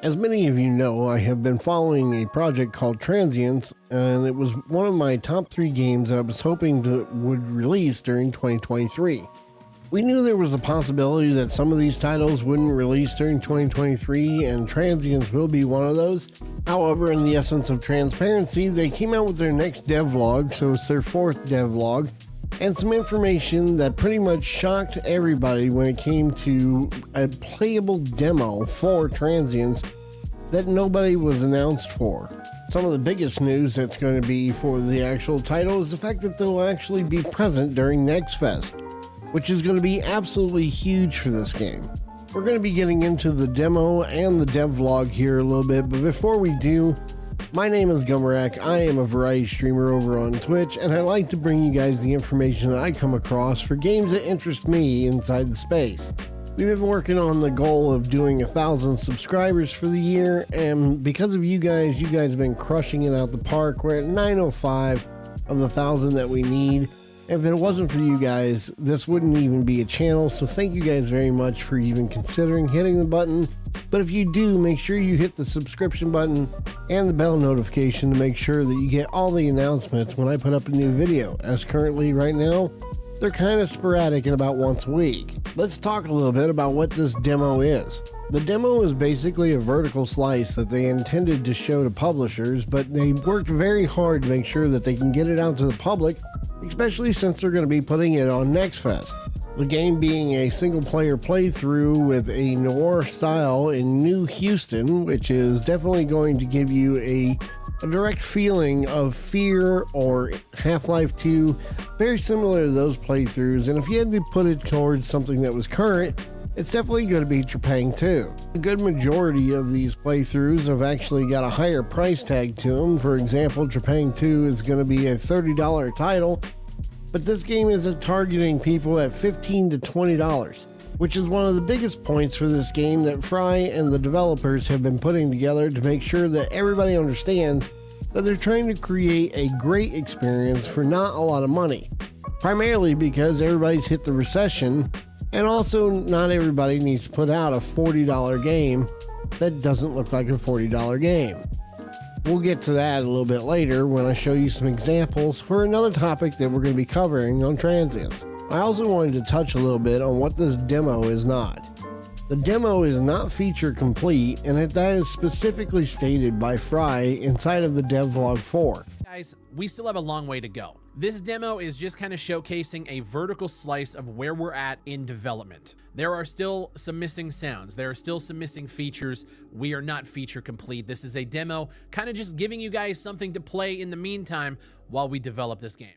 As many of you know, I have been following a project called Transience, and it was one of my top 3 games that I was hoping would release during 2023. We knew there was a possibility that some of these titles wouldn't release during 2023, and Transience will be one of those. However, in the essence of transparency, they came out with their next devlog, so it's their 4th devlog, and some information that pretty much shocked everybody when it came to a playable demo for Transience that nobody was announced for. Some of the biggest news that's going to be for the actual title is the fact that they'll actually be present during NextFest, which is going to be absolutely huge for this game. We're going to be getting into the demo and the devlog here a little bit, but before we do, my name is Gumrack. I am a variety streamer over on Twitch, and I like to bring you guys the information that I come across for games that interest me inside the space. We've been working on the goal of doing 1,000 subscribers for the year, and because of you guys have been crushing it out the park. We're at 905 of the 1,000 that we need. If it wasn't for you guys, this wouldn't even be a channel, so thank you guys very much for even considering hitting the button. But if you do, make sure you hit the subscription button and the bell notification to make sure that you get all the announcements when I put up a new video, as currently right now, they're kind of sporadic and about once a week. Let's talk a little bit about what this demo is. The demo is basically a vertical slice that they intended to show to publishers, but they worked very hard to make sure that they can get it out to the public, especially since they're going to be putting it on NextFest. The game being a single-player playthrough with a noir style in New Houston, which is definitely going to give you a direct feeling of Fear or Half-Life 2, very similar to those playthroughs, and if you had to put it towards something that was current, it's definitely going to be Trepang 2. A good majority of these playthroughs have actually got a higher price tag to them. For example, Trepang 2 is going to be a $30 title, but this game is targeting people at $15 to $20, which is one of the biggest points for this game that Fry and the developers have been putting together to make sure that everybody understands that they're trying to create a great experience for not a lot of money. Primarily because everybody's hit the recession, and also not everybody needs to put out a $40 game that doesn't look like a $40 game. We'll get to that a little bit later when I show you some examples for another topic that we're going to be covering on Transience. I also wanted to touch a little bit on what this demo is not. The demo is not feature complete, and that is specifically stated by Fry inside of the Devlog 4. Guys, we still have a long way to go. This demo is just kind of showcasing a vertical slice of where we're at in development. There are still some missing sounds. There are still some missing features. We are not feature complete. This is a demo, kind of just giving you guys something to play in the meantime while we develop this game.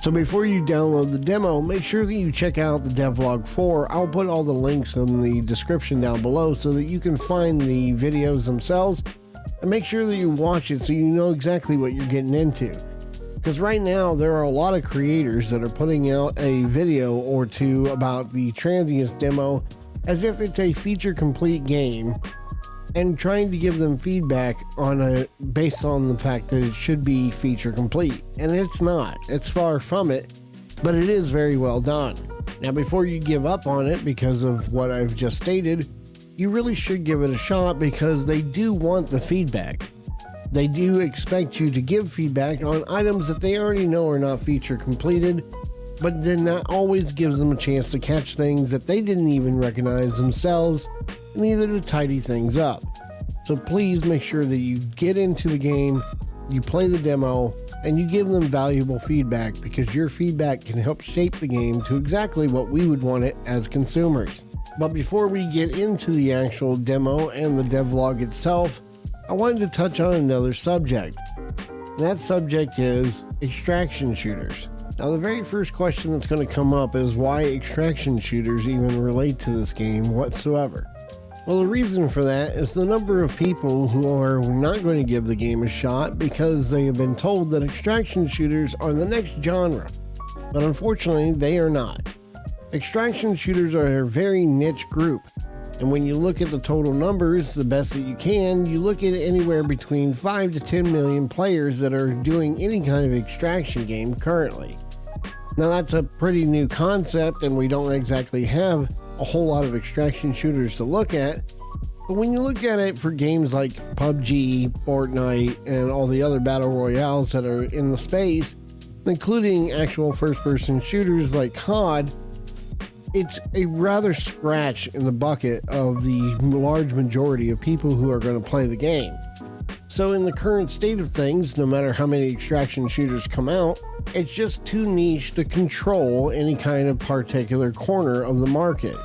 So before you download the demo, make sure that you check out the Devlog 4. I'll put all the links in the description down below so that you can find the videos themselves, and make sure that you watch it so you know exactly what you're getting into. Because right now there are a lot of creators that are putting out a video or two about the Transience demo as if it's a feature complete game, and trying to give them feedback on based on the fact that it should be feature complete. And it's not. It's far from it, but it is very well done. Now, before you give up on it because of what I've just stated, you really should give it a shot, because they do want the feedback. They do expect you to give feedback on items that they already know are not feature completed, but then that always gives them a chance to catch things that they didn't even recognize themselves, and either to tidy things up. So please make sure that you get into the game, you play the demo, and you give them valuable feedback, because your feedback can help shape the game to exactly what we would want it as consumers. But before we get into the actual demo and the devlog itself, I wanted to touch on another subject. That subject is extraction shooters. Now, the very first question that's going to come up is why extraction shooters even relate to this game whatsoever. Well, the reason for that is the number of people who are not going to give the game a shot because they have been told that extraction shooters are the next genre. But unfortunately, they are not. Extraction shooters are a very niche group. And when you look at the total numbers, the best that you can, you look at anywhere between 5 to 10 million players that are doing any kind of extraction game currently. Now, that's a pretty new concept, and we don't exactly have a whole lot of extraction shooters to look at, But when you look at it for games like PUBG, Fortnite, and all the other battle royales that are in the space, including actual first-person shooters like COD, it's a rather scratch in the bucket of the large majority of people who are going to play the game. So in the current state of things, no matter how many extraction shooters come out, it's just too niche to control any kind of particular corner of the market.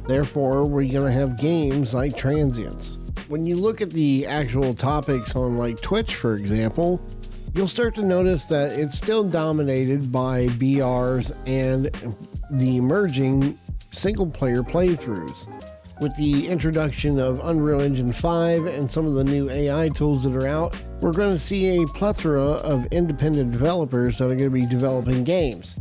Therefore, we're going to have games like Transience. When you look at the actual topics on like Twitch, for example, you'll start to notice that it's still dominated by BRs and the emerging single-player playthroughs. With the introduction of Unreal Engine 5 and some of the new AI tools that are out, we're going to see a plethora of independent developers that are going to be developing games.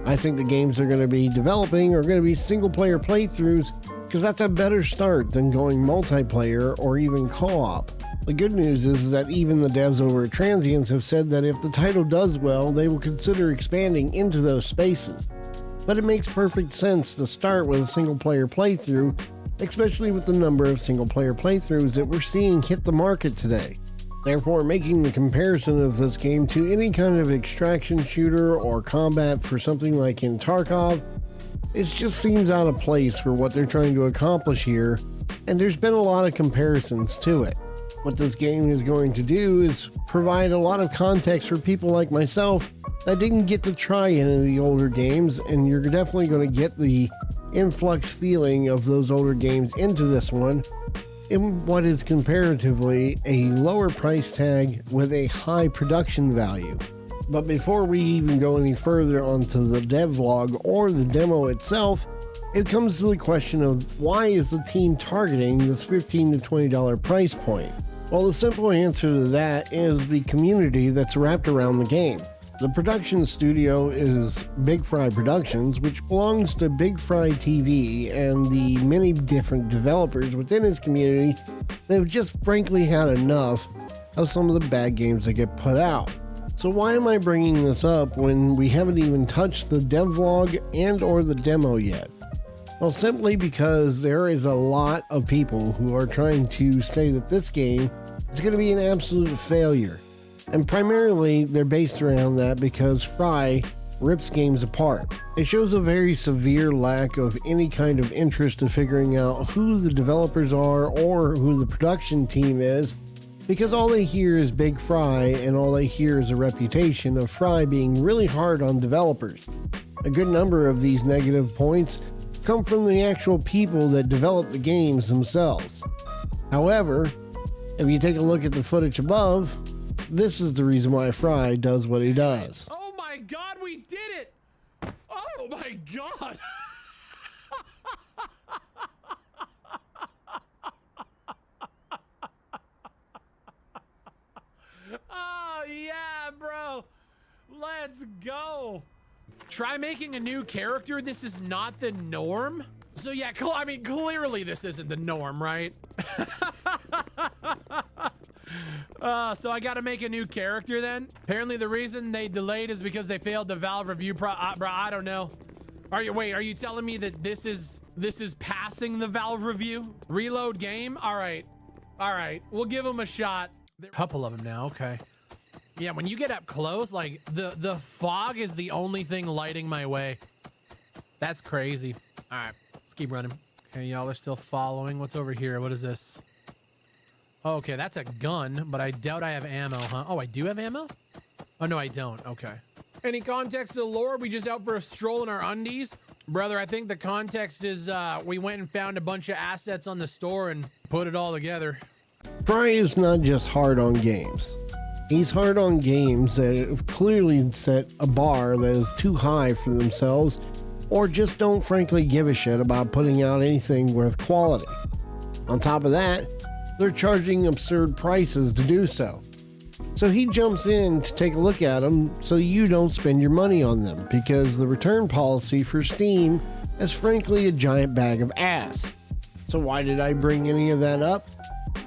I think the games they're going to be developing are going to be single-player playthroughs because that's a better start than going multiplayer or even co-op. The good news is that even the devs over at Transience have said that if the title does well, they will consider expanding into those spaces. But it makes perfect sense to start with a single-player playthrough, especially with the number of single-player playthroughs that we're seeing hit the market today. Therefore, making the comparison of this game to any kind of extraction shooter or combat for something like in Tarkov, it just seems out of place for what they're trying to accomplish here, and there's been a lot of comparisons to it. What this game is going to do is provide a lot of context for people like myself that didn't get to try any of the older games, and you're definitely going to get the influx feeling of those older games into this one in what is comparatively a lower price tag with a high production value. But before we even go any further onto the devlog or the demo itself, it comes to the question of why is the team targeting this $15 to $20 price point? Well, the simple answer to that is the community that's wrapped around the game. The production studio is Big Fry Productions, which belongs to BigfryTV and the many different developers within his community that have just frankly had enough of some of the bad games that get put out. So why am I bringing this up when we haven't even touched the devlog and or the demo yet? Well, simply because there is a lot of people who are trying to say that this game is going to be an absolute failure. And primarily, they're based around that because Fry rips games apart. It shows a very severe lack of any kind of interest in figuring out who the developers are or who the production team is, because all they hear is Big Fry and all they hear is a reputation of Fry being really hard on developers. A good number of these negative points come from the actual people that develop the games themselves. However, if you take a look at the footage above, this is the reason why Fry does what he does. Oh my god, we did it! Oh my god! Oh yeah, bro! Let's go! Try making a new character. This is not the norm. So yeah, I mean, clearly this isn't the norm, right? So I gotta make a new character then? Apparently the reason they delayed is because they failed the Valve review bro, I don't know. Are you telling me that this is passing the Valve review? Reload game? All right, we'll give them a shot. A couple of them now, okay. Yeah, when you get up close, like the fog is the only thing lighting my way. That's crazy. All right, let's keep running. Okay, y'all are still following. What's over here? What is this? Oh, okay, that's a gun, but I doubt I have ammo, huh? Oh, I do have ammo? Oh, no, I don't. Okay. Any context to the lore? We just out for a stroll in our undies? Brother, I think the context is we went and found a bunch of assets on the store and put it all together. Fry is not just hard on games. He's hard on games that have clearly set a bar that is too high for themselves or just don't frankly give a shit about putting out anything worth quality. On top of that, they're charging absurd prices to do so. So he jumps in to take a look at them so you don't spend your money on them, because the return policy for Steam is frankly a giant bag of ass. So why did I bring any of that up?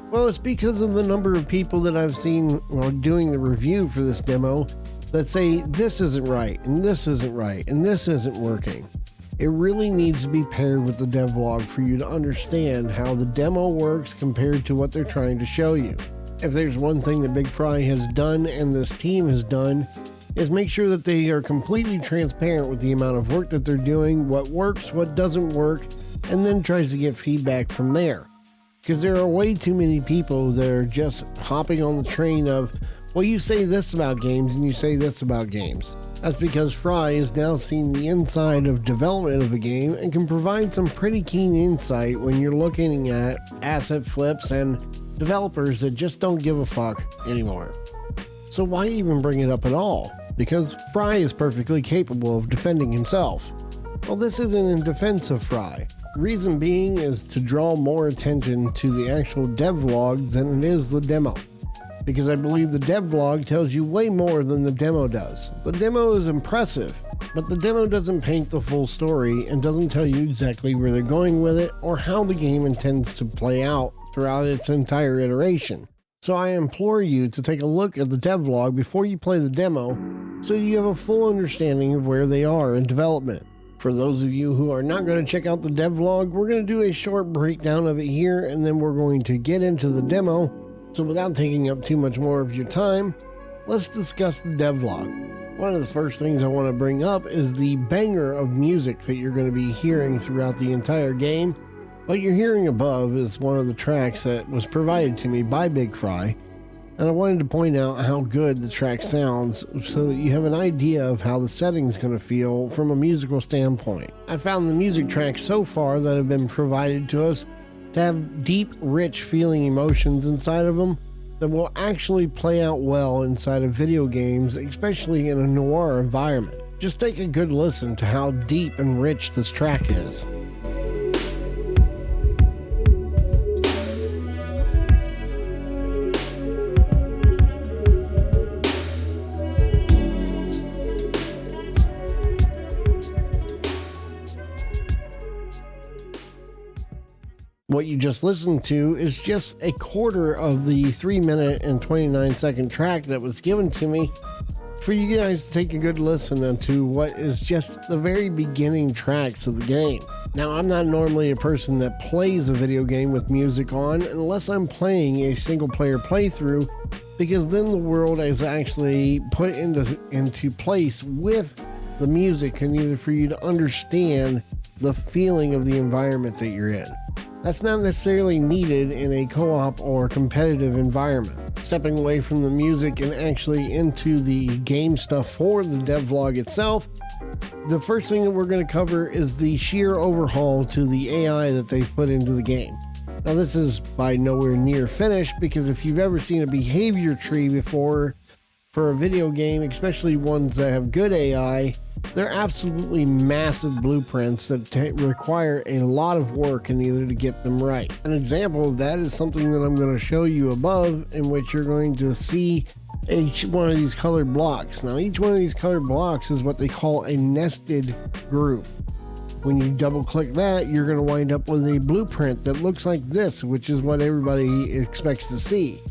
Well, it's because of the number of people that I've seen while doing the review for this demo that say this isn't right, and this isn't right, and this isn't working. It really needs to be paired with the devlog for you to understand how the demo works compared to what they're trying to show you. If there's one thing that Big Fry has done and this team has done, is make sure that they are completely transparent with the amount of work that they're doing, what works, what doesn't work, and then tries to get feedback from there. Because there are way too many people that are just hopping on the train of, well, you say this about games and you say this about games. That's because Fry has now seen the inside of development of a game and can provide some pretty keen insight when you're looking at asset flips and developers that just don't give a fuck anymore. So why even bring it up at all? Because Fry is perfectly capable of defending himself. Well, this isn't in defense of Fry. Reason being is to draw more attention to the actual devlog than it is the demo. Because I believe the devlog tells you way more than the demo does. The demo is impressive, but the demo doesn't paint the full story and doesn't tell you exactly where they're going with it or how the game intends to play out throughout its entire iteration. So I implore you to take a look at the devlog before you play the demo so you have a full understanding of where they are in development. For those of you who are not going to check out the devlog, we're going to do a short breakdown of it here and then we're going to get into the demo. So without taking up too much more of your time, let's discuss the devlog. One of the first things I want to bring up is the banger of music that you're going to be hearing throughout the entire game. What you're hearing above is one of the tracks that was provided to me by Big Fry, and I wanted to point out how good the track sounds so that you have an idea of how the setting's going to feel from a musical standpoint. I found the music tracks so far that have been provided to us to have deep, rich feeling emotions inside of them that will actually play out well inside of video games, especially in a noir environment. Just take a good listen to how deep and rich this track is. What you just listened to is just a quarter of the 3-minute and 29-second track that was given to me for you guys to take a good listen into what is just the very beginning tracks of the game. Now, I'm not normally a person that plays a video game with music on unless I'm playing a single-player playthrough, because then the world is actually put into place with the music in order for you to understand the feeling of the environment that you're in. That's not necessarily needed in a co-op or competitive environment. Stepping away from the music and actually into the game stuff for the devlog itself, the first thing that we're going to cover is the sheer overhaul to the AI that they've put into the game. Now, this is by nowhere near finished, because if you've ever seen a behavior tree before for a video game, especially ones that have good AI, they're absolutely massive blueprints that require a lot of work in order to get them right. An example of that is something that I'm going to show you above, in which you're going to see each one of these colored blocks. Now, each one of these colored blocks is what they call a nested group. When you double click that, you're going to wind up with a blueprint that looks like this, which is what everybody expects to see.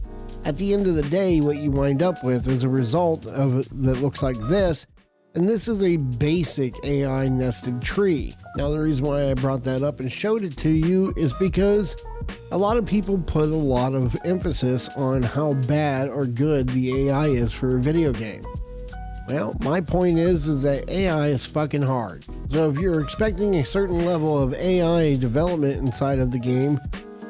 At the end of the day, what you wind up with is a result of that looks like this. And this is a basic AI nested tree. Now, the reason why I brought that up and showed it to you is because a lot of people put a lot of emphasis on how bad or good the AI is for a video game. Well, my point is that AI is fucking hard. So if you're expecting a certain level of AI development inside of the game,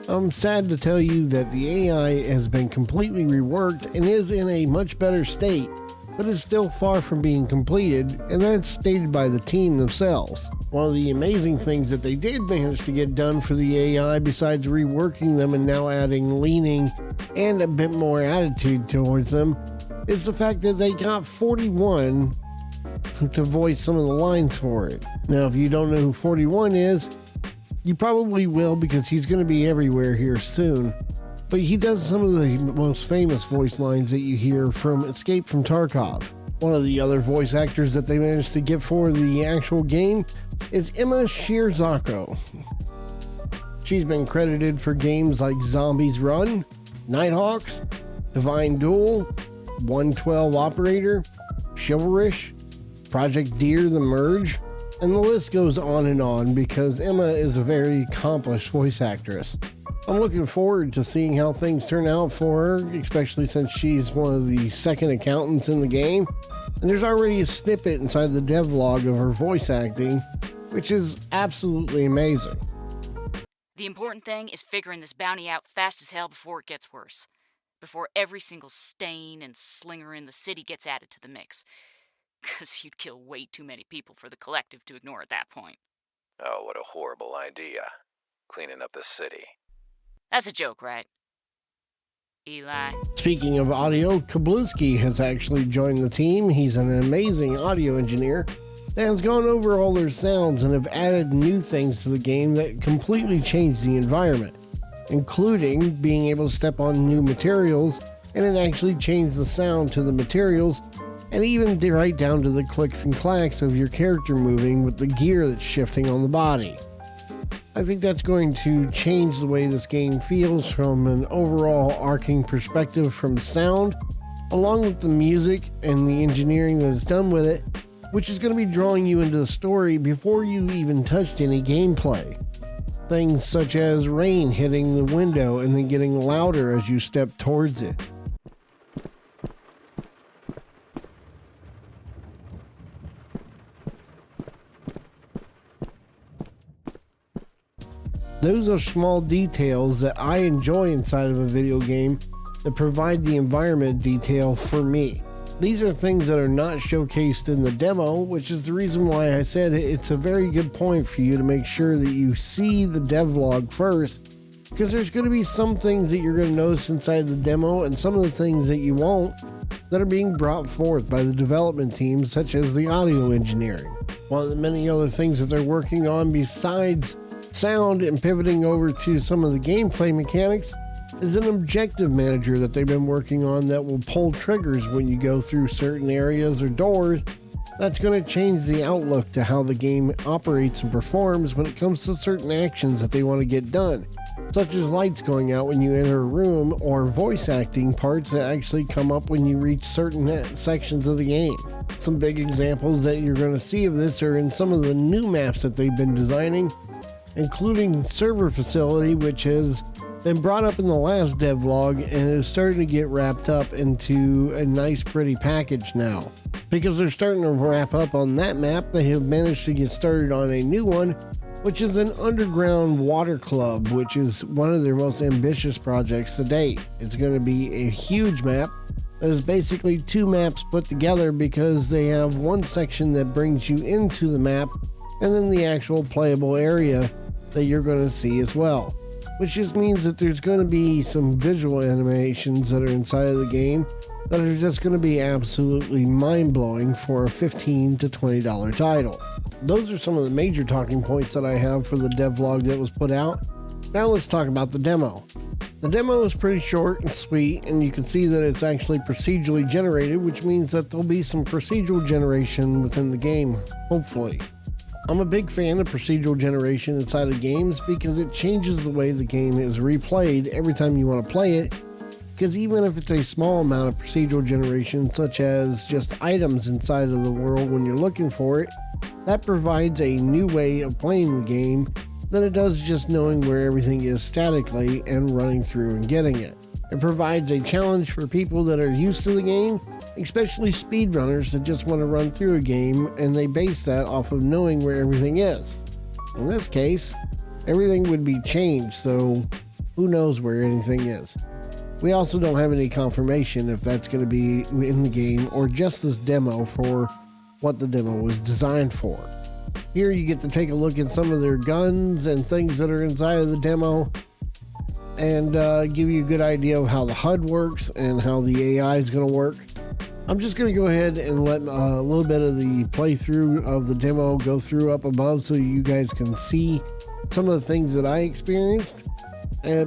I'm sad to tell you that the AI has been completely reworked and is in a much better state, but is still far from being completed, and that's stated by the team themselves. One of the amazing things that they did manage to get done for the AI, besides reworking them and now adding leaning and a bit more attitude towards them, is the fact that they got 41 to voice some of the lines for it. Now, if you don't know who 41 is, you probably will, because he's going to be everywhere here soon. But he does some of the most famous voice lines that you hear from Escape from Tarkov. One of the other voice actors that they managed to get for the actual game is Emma Shearzako. She's been credited for games like Zombies Run, Nighthawks, Divine Duel, 112 Operator, Chivalrous, Project Deer the Merge, And the list goes on because Emma is a very accomplished voice actress. I'm looking forward to seeing how things turn out for her, especially since she's one of the second accountants in the game. And there's already a snippet inside the devlog of her voice acting, which is absolutely amazing. The important thing is figuring this bounty out fast as hell before it gets worse. Before every single stain and slinger in the city gets added to the mix. 'Cause you'd kill way too many people for the collective to ignore at that point. Oh, what a horrible idea. Cleaning up the city. That's a joke, right? Eli? Speaking of audio, Kabluski has actually joined the team. He's an amazing audio engineer that has gone over all their sounds and have added new things to the game that completely changed the environment, including being able to step on new materials, and it actually changed the sound to the materials, and even right down to the clicks and clacks of your character moving with the gear that's shifting on the body. I think that's going to change the way this game feels from an overall arcing perspective from sound, along with the music and the engineering that is done with it, which is going to be drawing you into the story before you even touched any gameplay. Things such as rain hitting the window and then getting louder as you step towards it. Those are small details that I enjoy inside of a video game that provide the environment detail for me. These are things that are not showcased in the demo, which is the reason why I said it's a very good point for you to make sure that you see the devlog first, because there's going to be some things that you're going to notice inside the demo and some of the things that you won't that are being brought forth by the development team, such as the audio engineering. One of the many other things that they're working on besides sound and pivoting over to some of the gameplay mechanics is an objective manager that they've been working on that will pull triggers when you go through certain areas or doors. That's going to change the outlook to how the game operates and performs when it comes to certain actions that they want to get done, such as lights going out when you enter a room or voice acting parts that actually come up when you reach certain sections of the game. Some big examples that you're going to see of this are in some of the new maps that they've been designing, including server facility, which has been brought up in the last devlog and is starting to get wrapped up into a nice pretty package now. Because they're starting to wrap up on that map, they have managed to get started on a new one, which is an underground water club, which is one of their most ambitious projects to date. It's going to be a huge map. There's basically two maps put together because they have one section that brings you into the map and then the actual playable area that you're going to see as well, which just means that there's going to be some visual animations that are inside of the game that are just going to be absolutely mind-blowing for a $15 to $20 title. Those are some of the major talking points that I have for the devlog that was put out. Now let's talk about the demo. The demo is pretty short and sweet, and you can see that it's actually procedurally generated, which means that there'll be some procedural generation within the game, hopefully. I'm a big fan of procedural generation inside of games because it changes the way the game is replayed every time you want to play it, because even if it's a small amount of procedural generation, such as just items inside of the world when you're looking for it, that provides a new way of playing the game than it does just knowing where everything is statically and running through and getting it. It provides a challenge for people that are used to the game, especially speedrunners that just want to run through a game, and they base that off of knowing where everything is. In this case, everything would be changed, so who knows where anything is. We also don't have any confirmation if that's going to be in the game or just this demo for what the demo was designed for. Here you get to take a look at some of their guns and things that are inside of the demo, and give you a good idea of how the HUD works and how the AI is going to work. I'm just going to go ahead and let a little bit of the playthrough of the demo go through up above so you guys can see some of the things that I experienced,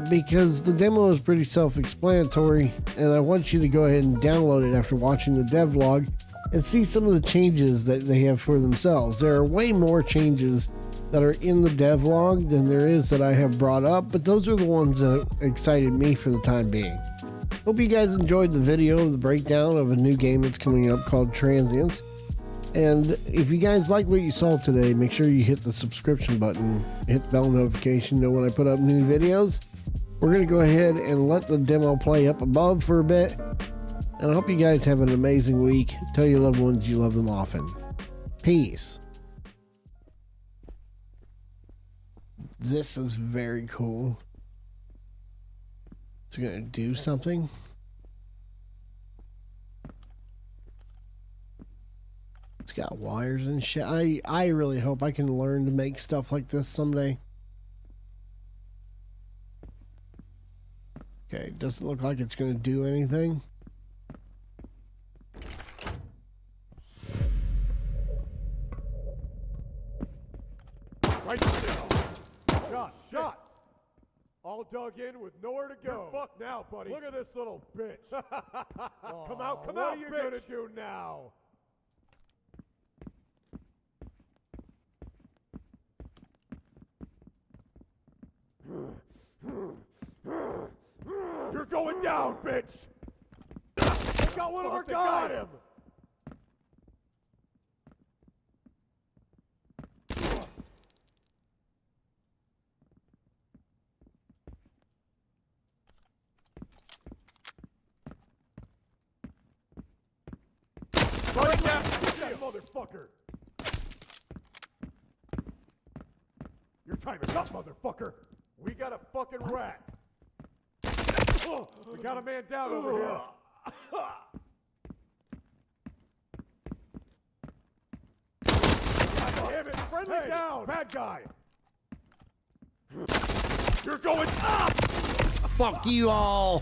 because the demo is pretty self-explanatory, and I want you to go ahead and download it after watching the devlog and see some of the changes that they have for themselves. There are way more changes that are in the devlog than there is that I have brought up, but those are the ones that excited me for the time being. Hope you guys enjoyed the video of the breakdown of a new game that's coming up called Transience. And if you guys like what you saw today, make sure you hit the subscription button, hit the bell notification, know when I put up new videos. We're going to go ahead and let the demo play up above for a bit. And I hope you guys have an amazing week. Tell your loved ones you love them often. Peace. This is very cool. It's going to do something. It's got wires and shit. I really hope I can learn to make stuff like this someday. Okay, doesn't look like it's going to do anything. Right now. Shots. All dug in with nowhere to go. You're fucked now, buddy. Look at this little bitch. Come out, what are you gonna do now? You're going down, bitch! We got one of our guys! Got him! Right down! That motherfucker! Your time is up, motherfucker! We got a fucking rat! We got a man down over here! God damn it! Friendly down! Bad guy! You're going up! Fuck you all!